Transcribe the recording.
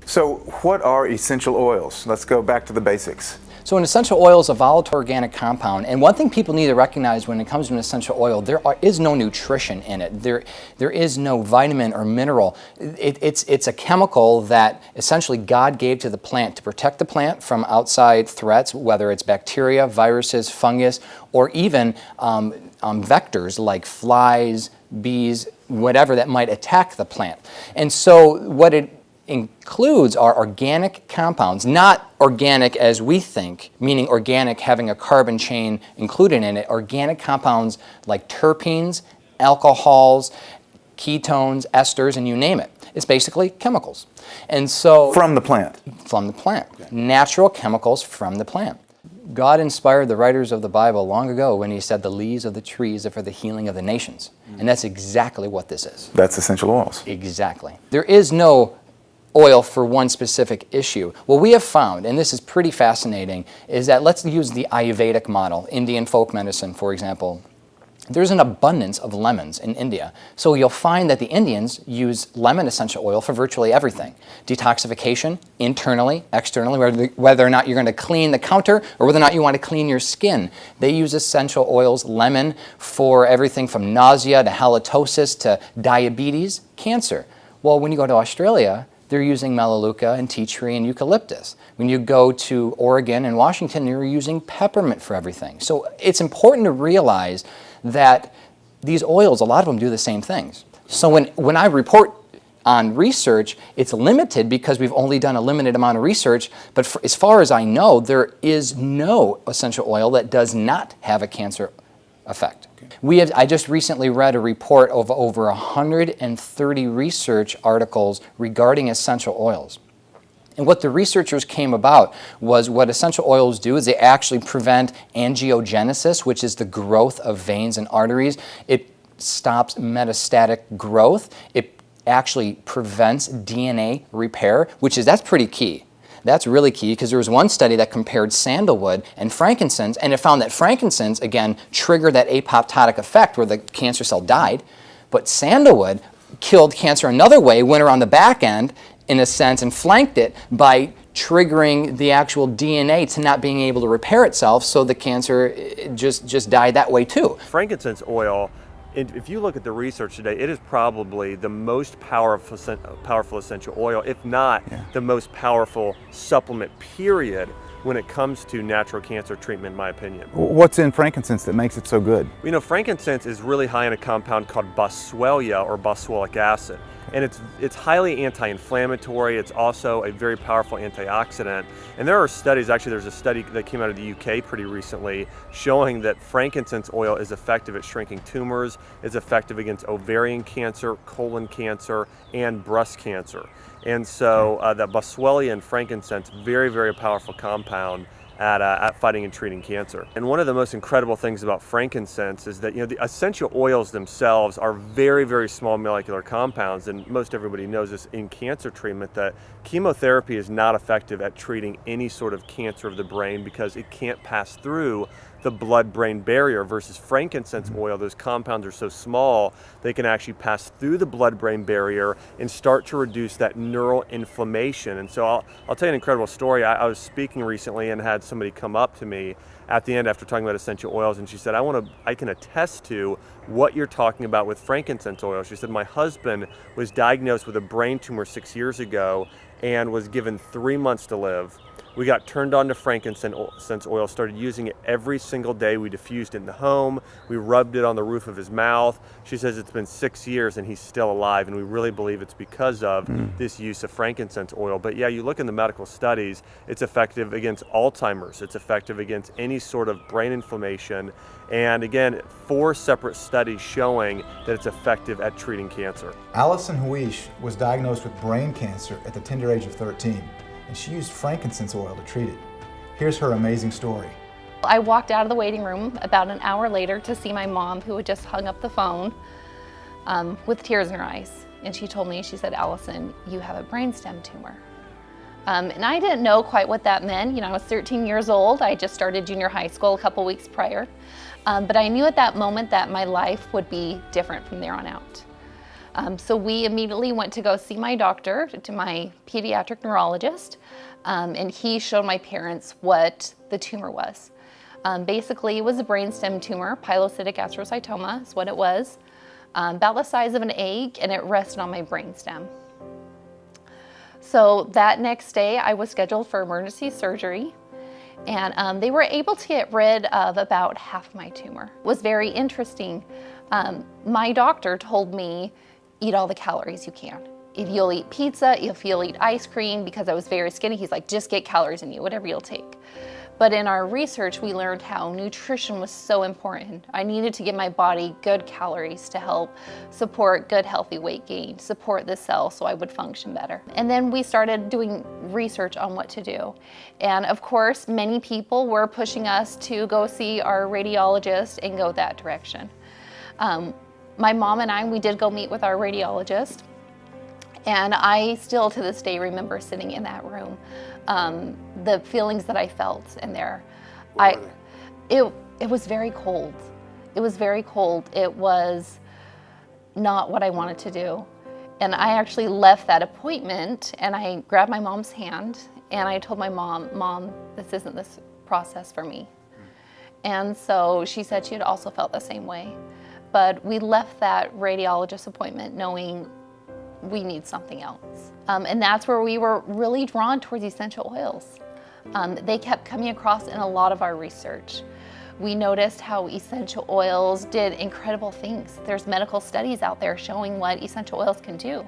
So what are essential oils? Let's go back to the basics. So an essential oil is a volatile organic compound, and one thing people need to recognize when it comes to an essential oil, is no nutrition in it. There is no vitamin or mineral. It's a chemical that essentially God gave to the plant to protect the plant from outside threats, whether it's bacteria, viruses, fungus, or even vectors like flies, bees, whatever that might attack the plant. And so what it includes are organic compounds, not organic as we think, meaning organic having a carbon chain included in it. Organic compounds like terpenes, alcohols, ketones, esters, and you name it. It's basically chemicals. And so From the plant? From the plant. Okay. Natural chemicals from the plant. God inspired the writers of the Bible long ago when he said the leaves of the trees are for the healing of the nations. And that's exactly what this is. That's essential oils. Exactly. There is no oil for one specific issue. What we have found, and this is pretty fascinating, is that let's use the Ayurvedic model, Indian folk medicine, for example. There's an abundance of lemons in India. So you'll find that the Indians use lemon essential oil for virtually everything. Detoxification, internally, externally, whether or not you're going to clean the counter or whether or not you want to clean your skin. They use essential oils, lemon, for everything from nausea to halitosis to diabetes, cancer. Well, when you go to Australia, they're using melaleuca and tea tree and eucalyptus. When you go to Oregon and Washington, they're using peppermint for everything. So it's important to realize that these oils, a lot of them do the same things. So when I report on research, it's limited because we've only done a limited amount of research, but as far as I know, there is no essential oil that does not have a cancer effect. I just recently read a report of over 130 research articles regarding essential oils. And what the researchers came about was what essential oils do is they actually prevent angiogenesis, which is the growth of veins and arteries. It stops metastatic growth. It actually prevents DNA repair, that's pretty key. That's really key because there was one study that compared sandalwood and frankincense, and it found that frankincense, again, triggered that apoptotic effect where the cancer cell died, but sandalwood killed cancer another way, went around the back end, in a sense, and flanked it by triggering the actual DNA to not being able to repair itself, so the cancer just died that way too. Frankincense oil, if you look at the research today, it is probably the most powerful essential oil, if not the most powerful supplement, period, when it comes to natural cancer treatment, in my opinion. What's in frankincense that makes it so good? You know, frankincense is really high in a compound called boswellia, or boswellic acid. And it's highly anti-inflammatory. It's also a very powerful antioxidant. And there are studies, actually there's a study that came out of the UK pretty recently showing that frankincense oil is effective at shrinking tumors, is effective against ovarian cancer, colon cancer, and breast cancer. And so that boswellia and frankincense, very, very powerful compound at fighting and treating cancer. And one of the most incredible things about frankincense is that, you know, the essential oils themselves are very, very small molecular compounds, and most everybody knows this in cancer treatment, that chemotherapy is not effective at treating any sort of cancer of the brain because it can't pass through the blood-brain barrier, versus frankincense oil, those compounds are so small they can actually pass through the blood-brain barrier and start to reduce that neural inflammation. And so I'll tell you an incredible story. I was speaking recently and had somebody come up to me at the end after talking about essential oils, and she said, I can attest to what you're talking about with frankincense oil. She said, my husband was diagnosed with a brain tumor 6 years ago and was given 3 months to live. We got turned on to frankincense oil, started using it every single day. We diffused it in the home. We rubbed it on the roof of his mouth. She says it's been 6 years and he's still alive, and we really believe it's because of this use of frankincense oil. But yeah, you look in the medical studies, it's effective against Alzheimer's. It's effective against any sort of brain inflammation. And again, 4 separate studies showing that it's effective at treating cancer. Allison Huish was diagnosed with brain cancer at the tender age of 13. And she used frankincense oil to treat it. Here's her amazing story. I walked out of the waiting room about an hour later to see my mom, who had just hung up the phone with tears in her eyes. And she told me, she said, Allison, you have a brainstem tumor. And I didn't know quite what that meant. You know, I was 13 years old. I just started junior high school a couple weeks prior. But I knew at that moment that my life would be different from there on out. So we immediately went to go see my doctor, to my pediatric neurologist, and he showed my parents what the tumor was. Basically, it was a brainstem tumor, pilocytic astrocytoma is what it was, about the size of an egg, and it rested on my brainstem. So that next day, I was scheduled for emergency surgery, and they were able to get rid of about half my tumor. It was very interesting. My doctor told me, eat all the calories you can. If you'll eat pizza, if you'll eat ice cream, because I was very skinny, he's like, just get calories in you, whatever you'll take. But in our research, we learned how nutrition was so important. I needed to give my body good calories to help support good, healthy weight gain, support the cell so I would function better. And then we started doing research on what to do. And of course, many people were pushing us to go see our radiologist and go that direction. My mom and I, we did go meet with our radiologist. And I still to this day remember sitting in that room, the feelings that I felt in there. It was very cold. It was very cold. It was not what I wanted to do. And I actually left that appointment and I grabbed my mom's hand and I told my Mom, this isn't this process for me. And so she said she had also felt the same way. But we left that radiologist appointment knowing we need something else. And that's where we were really drawn towards essential oils. They kept coming across in a lot of our research. We noticed how essential oils did incredible things. There's medical studies out there showing what essential oils can do.